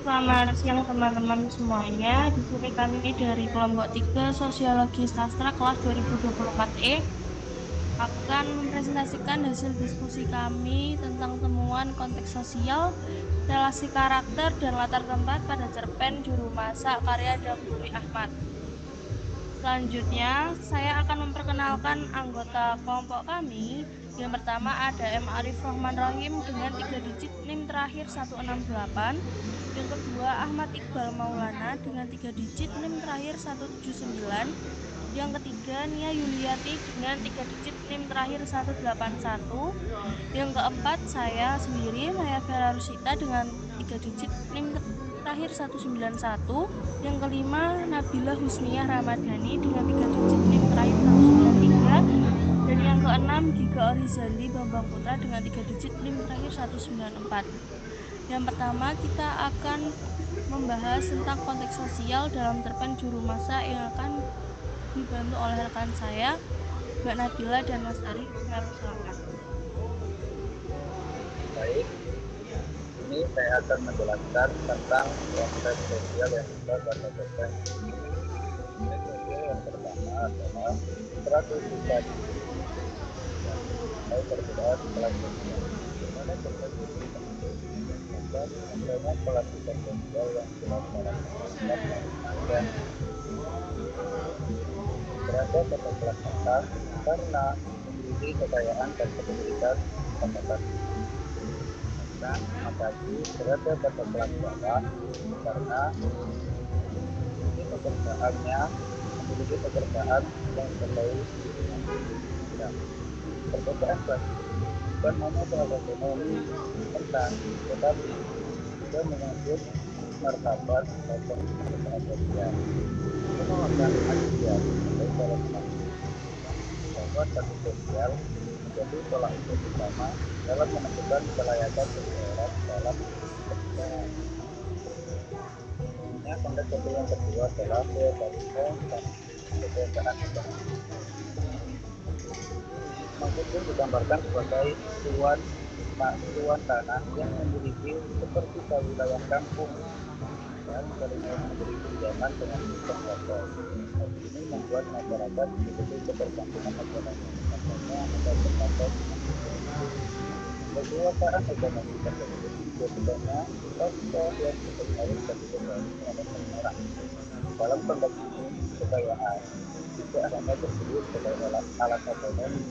Selamat siang teman-teman semuanya. Di sini kami dari kelompok 3 Sosiologi Sastra kelas 2024E akan mempresentasikan hasil diskusi kami tentang temuan konteks sosial, relasi karakter, dan latar tempat pada cerpen Juru Masak karya Damhuri Ahmad. Selanjutnya, saya akan memperkenalkan anggota kelompok kami. Yang pertama ada M. Arif Rahman Rahim dengan 3 digit NIM terakhir 168. Yang kedua Ahmad Iqbal Maulana dengan 3 digit NIM terakhir 179. Yang ketiga Nia Yuliati dengan 3 digit NIM terakhir 181. Yang keempat saya sendiri Maya Vera Rusita dengan 3 digit NIM terakhir 191. Yang kelima Nabila Husniyah Ramadhani dengan 3 digit NIM terakhir 193. Dan yang keenam Giga Orizandi Bambang Putra dengan 3 digit NIM terakhir 194. Yang pertama kita akan membahas tentang konteks sosial dalam cerpen Juru Masak yang akan dibantu oleh rekan saya Mbak Nabila dan Mas Arif. Saya persilakan. Baik, ini saya akan menjelaskan tentang konteks sosial yang kita pada cerpen. Konteks sosial yang pertama adalah stratifikasi atau perbedaan kelas sosial. Dimana cerpen ini penting menjelaskan adanya pelatihan sosial yang jelas dalam masyarakat yang ada berada pada kelas atas karena memiliki kekayaan dan pendidikan pendapatan dan Makati berada pada kelas bawah karena memiliki pekerjaan yang disertai dengan pendidikan. Perbedaan kelas ini bukan hanya soal ekonomi mental, tetapi juga menyangkut martabat atau kebersamaan sosial. Penolakan aksial atau toleransi bahwa status sosial menjadi tolak ukur utama dalam menentukan kelayakan seseorang dalam pernikahan. Konteks sosial yang kedua adalah feodalisme dan kekuasaan ekonomi. Maksudnya digambarkan sebagai tuan tanah yang memiliki seperti wilayah kampung dan sering memberi pinjaman dengan sistem wajar. Hal ini membuat masyarakat memiliki ketergantungan ekonomi, contohnya ada berbagai kekuasaan ekonomi tersebut biasanya tokoh yang dipercaya sebagai pegawai oleh orang. Dalam konteks ini, kekayaan tidak hanya disebut sebagai alat ekonomi,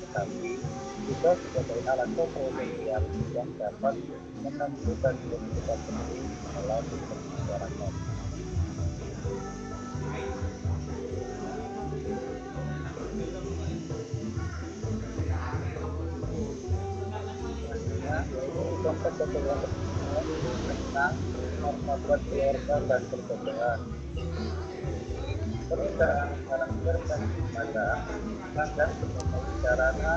tetapi juga sebagai alat sosial yang dapat menentukan kehidupan penting dalam masyarakat. Selanjutnya, yaitu konteks sosial yang kedua tentang martabat keluarga dan perbedaan. Pernikahan dalam cerpen masa melanggar berbagai sarana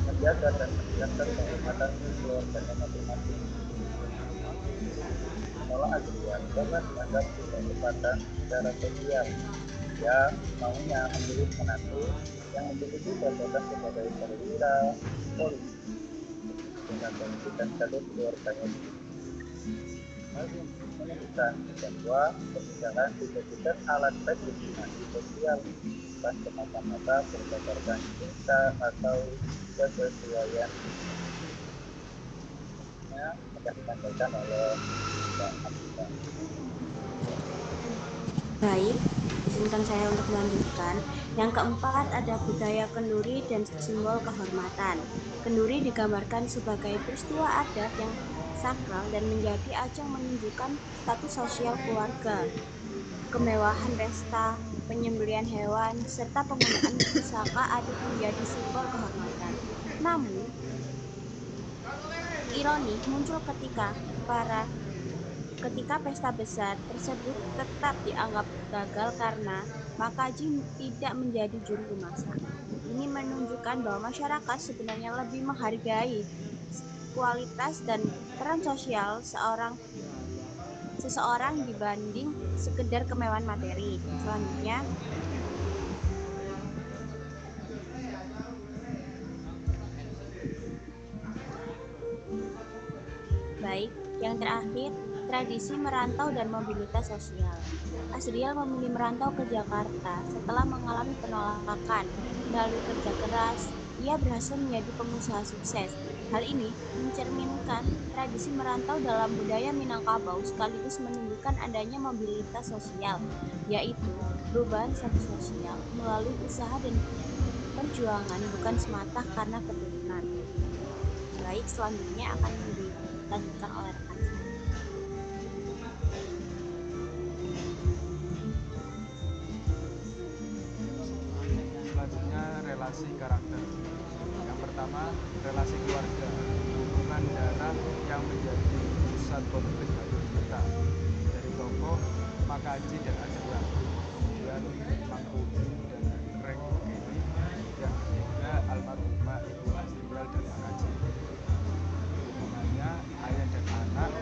menjaga dan meningkatkan kehormatan keluarganya masing-masing. Menolak aksian karena dianggap tidak sepadan secara sosial. Dia maunya memilih menantu yang memiliki jabatan sebagai perwira, polisi, dengan pendidikan status keluarganya. Hal ini menunjukkan bahwa pernikahan dijadikan alat legitimasi sosial, bukan semata-mata berdasarkan cinta atau kesesuaian yang disampaikan oleh Mbak Abdullah. Baik, izinkan saya untuk melanjutkan. Yang keempat ada budaya kenduri dan simbol kehormatan. Kenduri digambarkan sebagai peristiwa adat yang sakral dan menjadi ajang menunjukkan status sosial keluarga. Kemewahan pesta, penyembelihan hewan, serta penggunaan pusaka adat menjadi simbol kehormatan. Namun, ironi muncul ketika pesta besar tersebut tetap dianggap gagal karena Makaji tidak menjadi juru masak. Ini menunjukkan bahwa masyarakat sebenarnya lebih menghargai kualitas dan peran sosial seseorang dibanding sekedar kemewahan materi. Selanjutnya, baik, yang terakhir Tradisi merantau dan mobilitas sosial. Asriel memilih merantau ke Jakarta setelah mengalami penolakan. Melalui kerja keras, ia berhasil menjadi pengusaha sukses. Hal ini mencerminkan tradisi merantau dalam budaya Minangkabau sekaligus menunjukkan adanya mobilitas sosial, yaitu perubahan status sosial melalui usaha dan perjuangan bukan semata karena keturunan. Baik, selanjutnya akan dilanjutkan oleh rekan saya. Selanjutnya relasi karakter. Yang pertama, relasi keluarga, hubungan darah yang menjadi pusat konflik bagi kita. Dari tokoh Makaji dan Asriel, kemudian Mangkubin dan Renggokeni, yang ketiga almarhumah Ibu Asriel dan Makaji. Hubungannya ayah dan anak,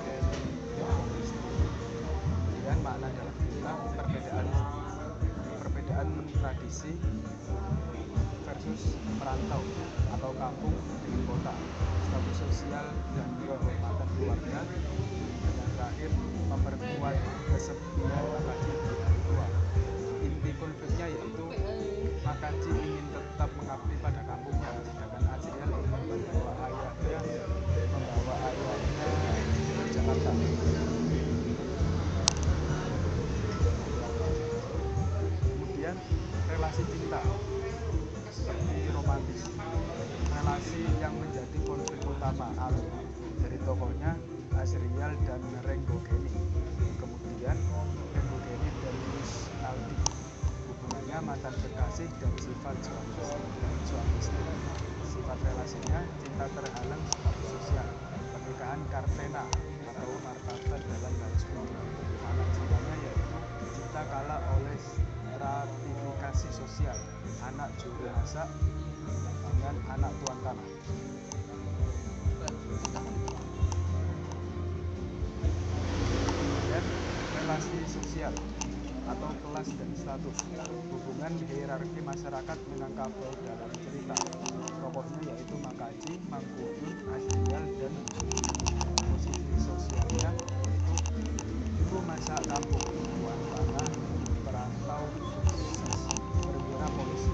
suami istri. Kemudian makna dalam cerita perbedaan tradisi versus merantau atau kampung dengan kota, status sosial dan kehormatan keluarga, dan yang terakhir memperkuat kesetiaan Makaji di hari tua. Inti konfliknya yaitu Makaji ingin tetap mengabdi pada kampungnya, sedangkan Asriel ingin membawa ayahnya ke Jakarta. Kemudian relasi cinta seperti romantis, relasi yang menjadi konflik utama dari tokohnya Asriel dan Renggokeni. Kemudian Renggokeni dan Kusnaldi, hubungannya mantan kekasih dan sifat suami istri. Sifat relasinya cinta terhalang status sosial, pernikahan Kartena atau martabat dalam garis bumi. Anak cintanya yaitu cinta kalah oleh stratifikasi sosial, anak juru masak dengan anak tuan tanah. Dan relasi sosial atau kelas dan status, hubungan hierarki masyarakat Minangkabau dalam cerita. Tokohnya yaitu Makaji, Mangkubin, Asriel, dan posisi sosialnya yaitu juru masak kampung, tuan tanah, perantau sukses, perwira polisi.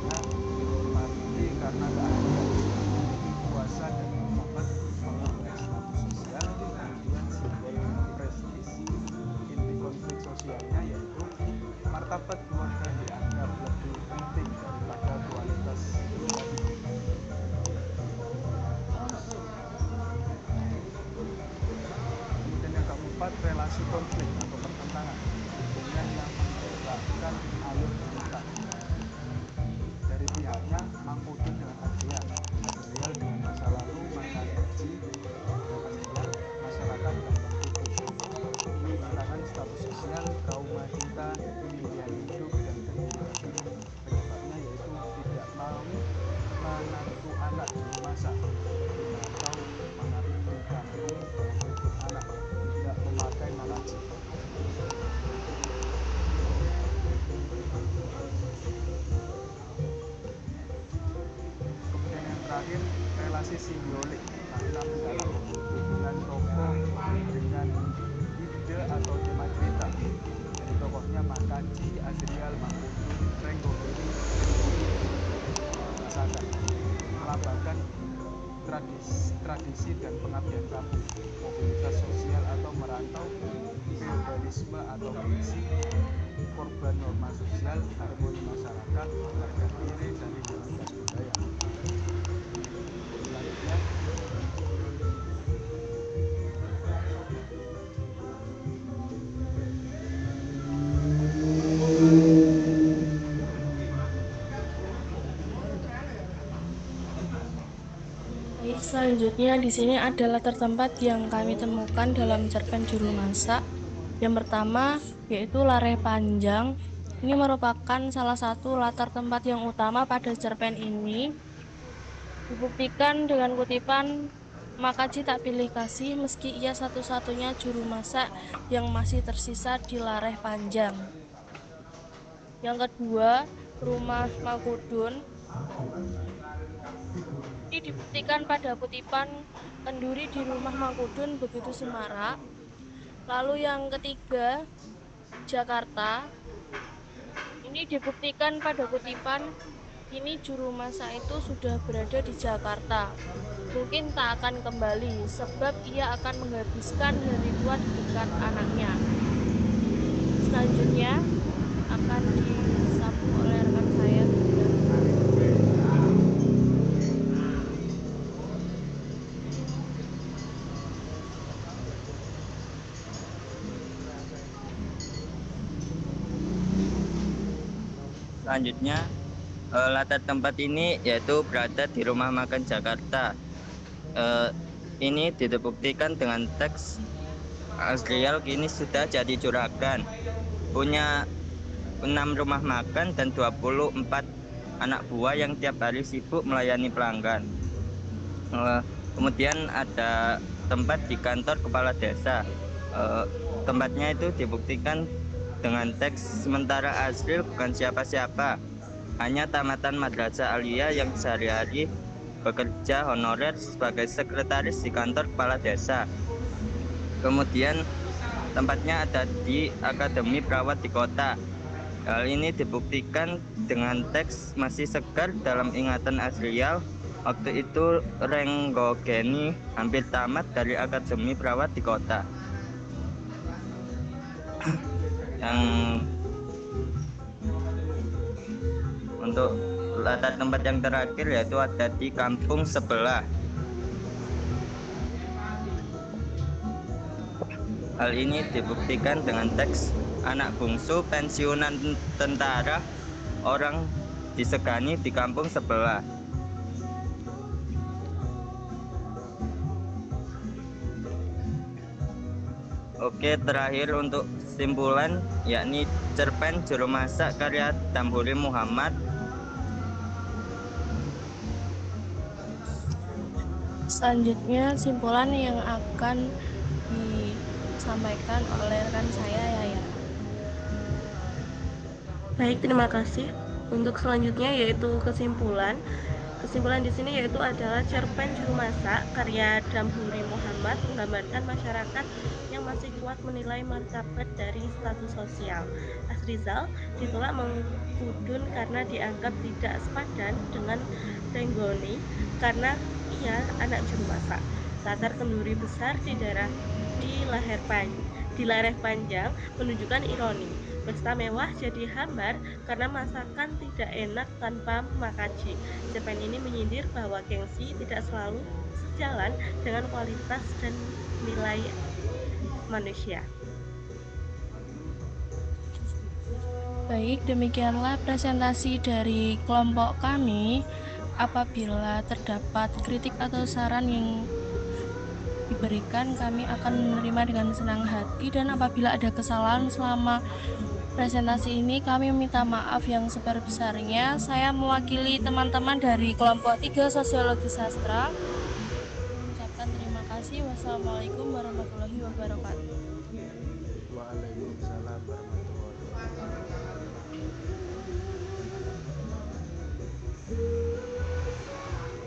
Hanya dihormati karena keahlian, kuasa dan martabat, mengubah status sosial, kemudian simbol prestis. Inti konflik sosialnya yaitu martabat keluarga dianggap lebih penting daripada kualitas pribadi. Kemudian yang keempat, relasi konflik atau pertentangan, hubungan yang menggerakkan alur cerita. Dari pihaknya Mangkubin dengan Asriel dengan masa lalu, Makaji dengan Asriel, masyarakat dan Mangkubin. Tantangan status sosial, trauma cinta, pilihan hidup dan kehidupan. Penyebabnya yaitu tidak mau menantu anak di rumah masak, atau mengabdi kampung dengan merebut anak, tidak memakai Makaji. Kemudian yang terakhir, relasi simbiolik, makna mendalam, hubungan tokoh dengan ide atau tema cerita. Dari tokohnya Makaji, Asriel, Mangkubin, Renggokeni, masakan, melambangkan tradisi dan pengabdian kampung, mobilitas sosial atau merantau, feodalisme atau gengsi, korban norma sosial, harmoni masyarakat, harga diri dan identitas budaya. Selanjutnya, Baik, selanjutnya di sini ada latar tempat yang kami temukan dalam cerpen Juru Masak. Yang pertama yaitu Lareh Panjang. Ini merupakan salah satu latar tempat yang utama pada cerpen ini. Dibuktikan dengan kutipan Makaji tak pilih kasih meski ia satu-satunya juru masak yang masih tersisa di Lareh Panjang. Yang kedua, Rumah Mangkudun. Ini dibuktikan pada kutipan kenduri di rumah Mangkudun begitu semarak. Lalu yang ketiga, Jakarta. Ini dibuktikan pada kutipan, kini juru masak itu sudah berada di Jakarta. Mungkin tak akan kembali, sebab ia akan menghabiskan hari tua di dekat anaknya. Selanjutnya akan disambung oleh rekan saya. Selanjutnya, latar tempat ini yaitu berada di Rumah Makan Jakarta. Ini dibuktikan dengan teks Asriel kini sudah jadi juragan, punya 6 rumah makan dan 24 anak buah yang tiap hari sibuk melayani pelanggan. Kemudian ada tempat di kantor kepala desa. Tempatnya itu dibuktikan dengan teks, sementara Asril bukan siapa-siapa, hanya tamatan madrasah aliyah yang sehari-hari bekerja honorer sebagai sekretaris di kantor kepala desa. Kemudian tempatnya ada di Akademi Perawat di kota. Hal ini dibuktikan dengan teks masih segar dalam ingatan Asrial. Waktu itu Renggogeni hampir tamat dari Akademi Perawat di kota. Yang untuk latar tempat yang terakhir yaitu ada di kampung sebelah. Hal ini dibuktikan dengan teks anak bungsu pensiunan tentara orang disegani di kampung sebelah. Oke, terakhir untuk kesimpulan, yakni cerpen Juru Masak karya Damhoeri Muhammad. Selanjutnya simpulan yang akan disampaikan oleh rekan saya Yaya. Baik, terima kasih. Untuk selanjutnya yaitu kesimpulan. Kesimpulan di sini yaitu adalah cerpen Juru Masak karya Damhoeri Muhammad menggambarkan masyarakat yang masih kuat menilai martabat dari status sosial. Asrizal ditolak mengkudun karena dianggap tidak sepadan dengan Renggoni karena ia anak juru masak. Latar kenduri besar di lereh panjang menunjukkan ironi. Pesta mewah jadi hambar karena masakan tidak enak tanpa makaji. Cerpen ini menyindir bahwa gengsi tidak selalu sejalan dengan kualitas dan nilai manusia. Baik, demikianlah presentasi dari kelompok kami. Apabila terdapat kritik atau saran yang diberikan, kami akan menerima dengan senang hati, dan apabila ada kesalahan selama presentasi ini, kami meminta maaf yang sebesar-besarnya. Saya mewakili teman-teman dari kelompok 3 Sosiologi Sastra mengucapkan terima kasih. Wassalamualaikum warahmatullahi wabarakatuh. Waalaikumsalam warahmatullahi wabarakatuh.